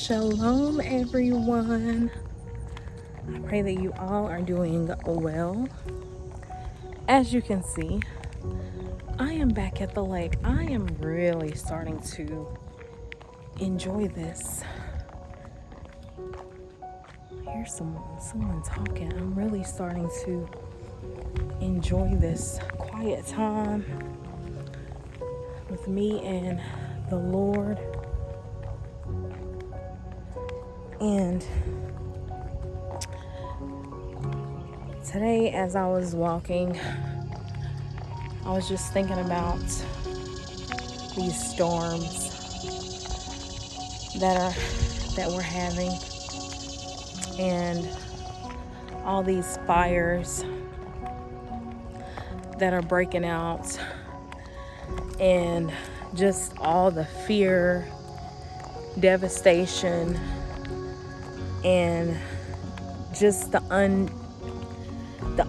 Shalom, everyone. I pray that you all are doing well. As you can see, I am back at the lake. I am really starting to enjoy this. I hear someone talking. I'm really starting to enjoy this quiet time with me and the Lord. And today, as I was walking, I was just thinking about these storms that we're having, and all these fires that are breaking out, and just all the fear, devastation, and just the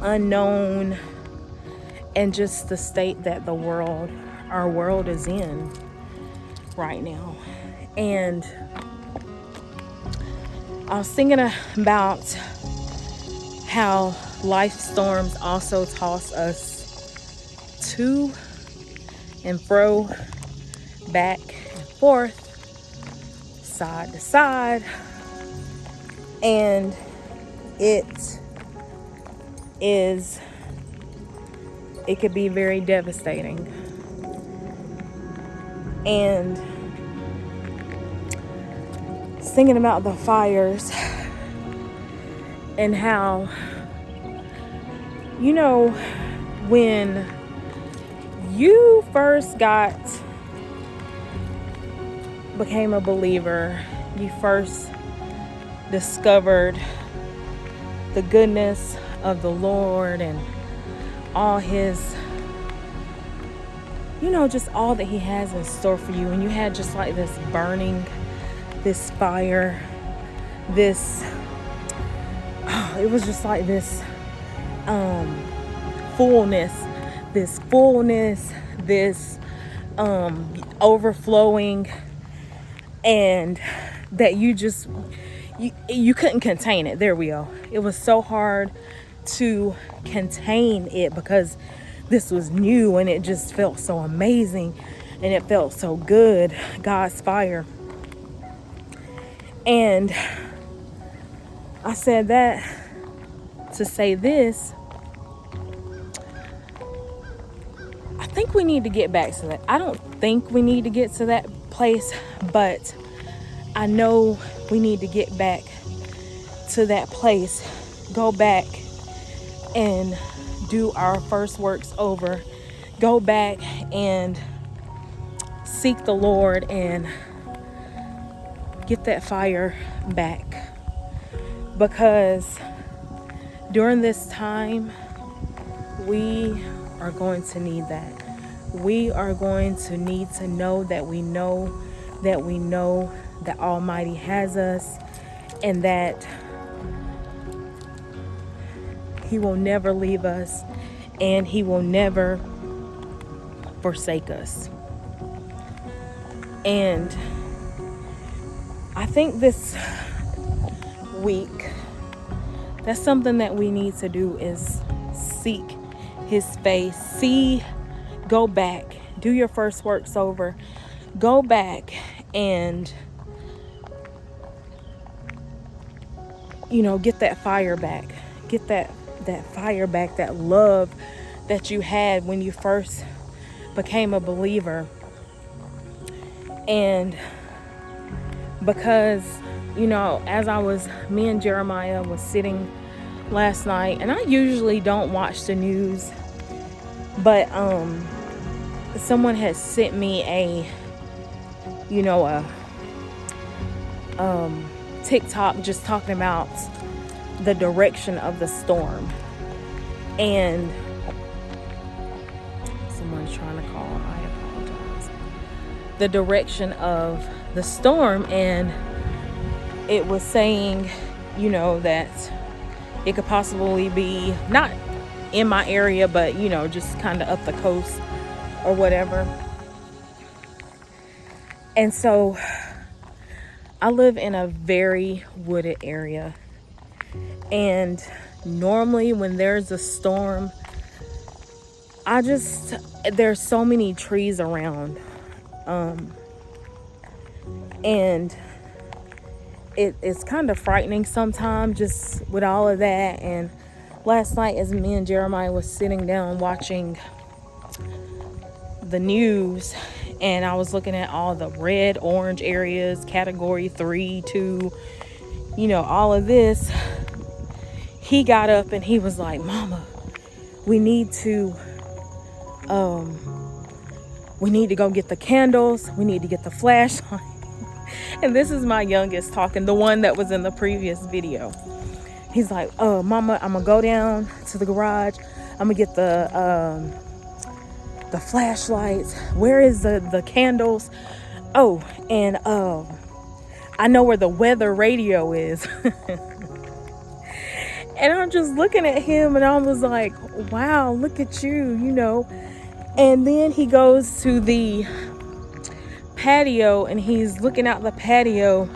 unknown, and just the state that our world is in right now. And I was thinking about how life storms also toss us to and fro, back and forth, side to side, and it could be very devastating. And thinking about the fires and how, when you first became a believer, you first discovered the goodness of the Lord and all his, just all that he has in store for you. And you had just like this burning, this fire, it was just like this fullness, this overflowing, and that you couldn't contain it. There we go. It was so hard to contain it because this was new, and it just felt so amazing, and it felt so good, God's fire. And I said that to say this. I think we need to get back to that. I don't think we need to get to that place, but I know we need to get back to that place. Go back and do our first works over. Go back and seek the Lord and get that fire back. Because during this time, we are going to need that. We are going to need to know that we know that Almighty has us, and that he will never leave us, and he will never forsake us. And I think this week, that's something that we need to do, is seek his face. Go back, do your first works over. Go back and get that fire back. Get that fire back, that love that you had when you first became a believer. And because as me and Jeremiah was sitting last night, and I usually don't watch the news, but someone had sent me a TikTok just talking about the direction of the storm. And someone's trying to call, I apologize. The direction of the storm, and it was saying, that it could possibly be not in my area, but just kind of up the coast or whatever. And so I live in a very wooded area, and normally when there's a storm, there's so many trees around, and it's kind of frightening sometimes just with all of that. And last night, as me and Jeremiah was sitting down watching the news, and I was looking at all the red, orange areas, category 3, 2, all of this, he got up and he was like, Mama, we need to go get the candles. We need to get the flashlight. And this is my youngest talking, the one that was in the previous video. He's like, Mama, I'm gonna go down to the garage. I'm gonna get the flashlights. Where is the candles? Oh, and I know where the weather radio is. And I'm just looking at him and I was like, wow, look at you. And then he goes to the patio and he's looking out the patio,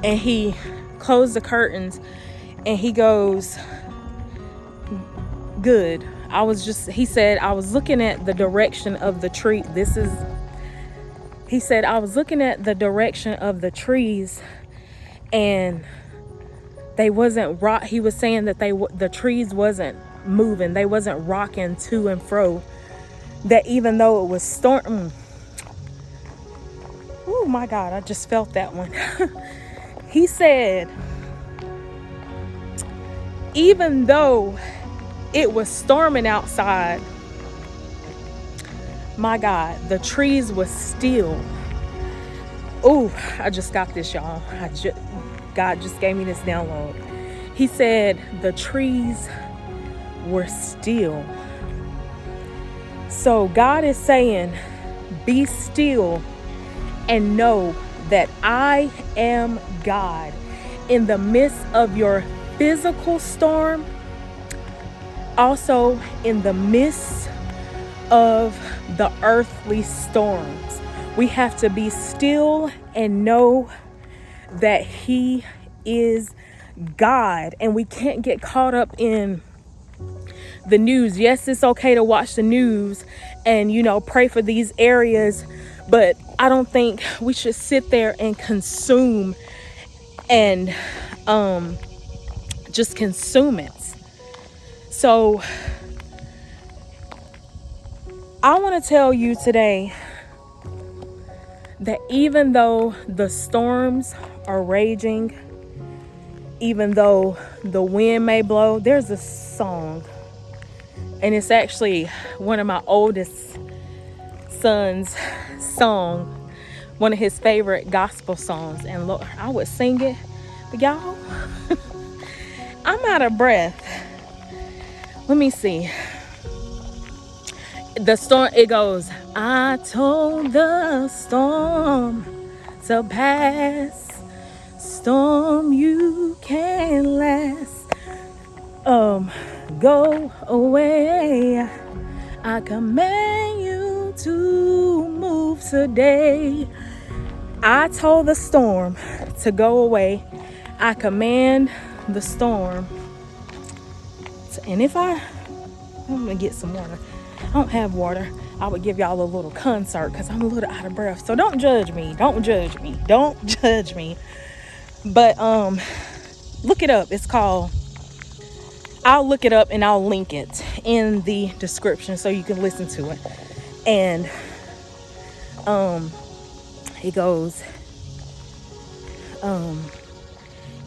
and he closed the curtains and he goes, good. He said, I was looking at the direction of the tree. He said, I was looking at the direction of the trees, and they wasn't rock. He was saying that the trees wasn't moving. They wasn't rocking to and fro. That even though it was storming. Oh my God, I just felt that one. He said, even though it was storming outside, my God, the trees was still. Oh, I just got this, y'all. God just gave me this download. He said the trees were still. So God is saying, be still and know that I am God. In the midst of your physical storm, also in the midst of the earthly storms, we have to be still and know that He is God. And we can't get caught up in the news. Yes, it's okay to watch the news and, pray for these areas, but I don't think we should sit there and consume and just consume it. So I want to tell you today that even though the storms are raging, even though the wind may blow, there's a song, and it's actually one of my oldest son's song, one of his favorite gospel songs, and Lord, I would sing it, but y'all, I'm out of breath. Let me see. The storm, it goes, I told the storm to pass, storm you can't last, go away, I command you to move today. I told the storm to go away, I command the storm and I'm gonna get some water. I don't have water. I would give y'all a little concert because I'm a little out of breath. So don't judge me. Don't judge me. But look it up. It's called, I'll look it up and I'll link it in the description so you can listen to it. And it goes,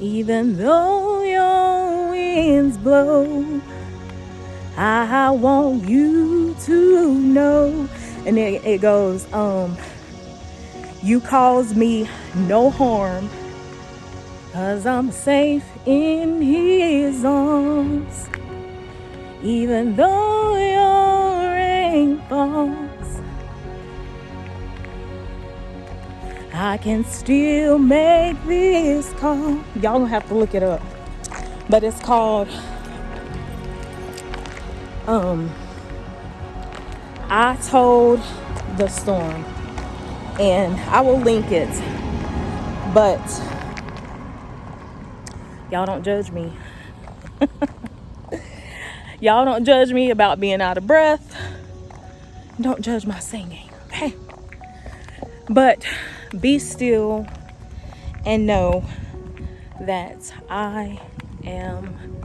even though your winds blow, I want you to know. And then it goes, you cause me no harm, 'cause I'm safe in His arms. Even though your rain falls, I can still make this call. Y'all gonna have to look it up. But it's called I Told the Storm, and I will link it. But y'all don't judge me. Y'all don't judge me about being out of breath. Don't judge my singing, okay? But be still and know that I am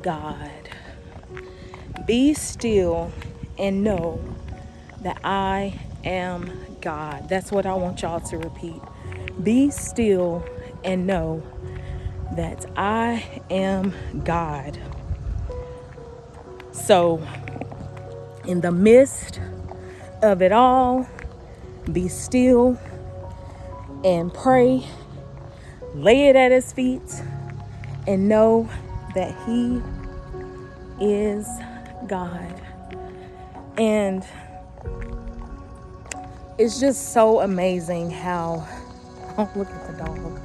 God. Be still and know that I am God. That's what I want y'all to repeat. Be still and know that I am God. So, in the midst of it all, be still and pray. Lay it at his feet and know that he is God. And it's just so amazing how, oh, look at the dog.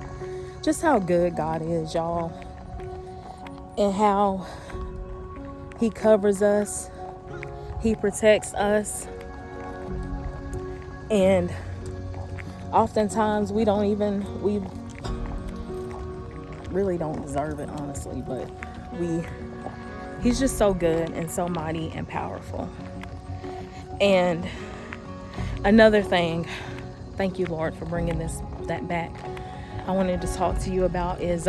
Just how good God is, y'all. And how he covers us. He protects us. And oftentimes we really don't deserve it, honestly, but he's just so good and so mighty and powerful. And another thing, thank you, Lord, for bringing that back. I wanted to talk to you about is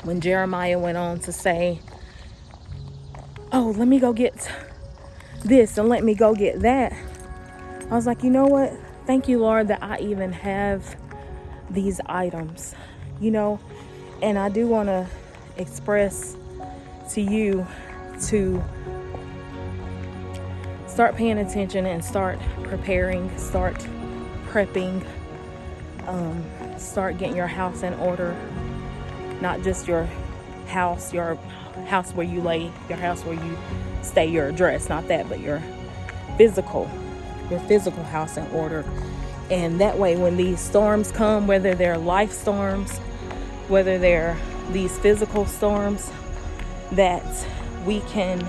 when Jeremiah went on to say, oh, let me go get this and let me go get that. I was like, you know what? Thank you, Lord, that I even have these items, and I do want to express to you to start paying attention and start preparing, start prepping, start getting your house in order. Not just your house where you lay, your house where you stay, your address, not that, but your physical house in order. And that way, when these storms come, whether they're life storms, whether they're these physical storms, that we can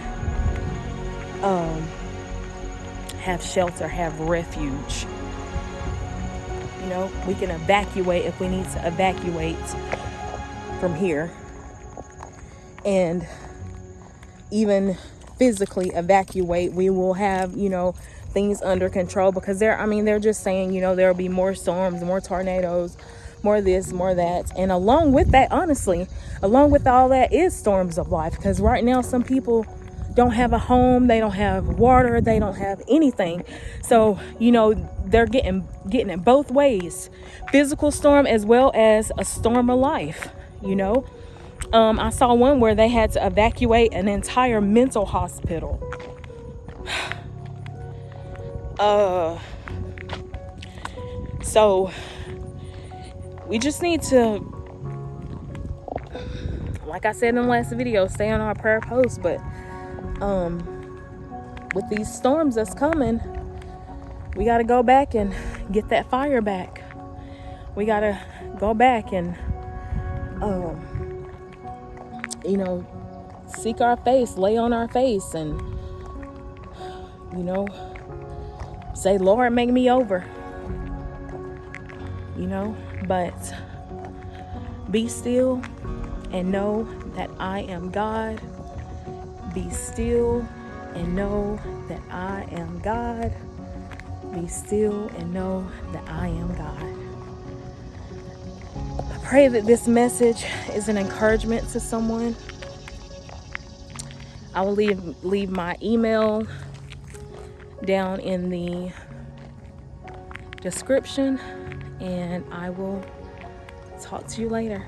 have shelter, have refuge. We can evacuate if we need to evacuate from here, and even physically evacuate. We will have, things under control, because they're just saying, there'll be more storms, more tornadoes, more this, more that. And along with that, honestly, along with all that is storms of life, because right now some people don't have a home, they don't have water, they don't have anything. So, they're getting it both ways. Physical storm as well as a storm of life, I saw one where they had to evacuate an entire mental hospital. So we just need to, like I said in the last video, stay on our prayer post. But with these storms that's coming, we got to go back and get that fire back. We got to go back and seek our face, lay on our face, and say, Lord, make me over. But be still and know that I am God. Be still and know that I am God. Be still and know that I am God. I pray that this message is an encouragement to someone. I will leave my email down in the description, and I will talk to you later.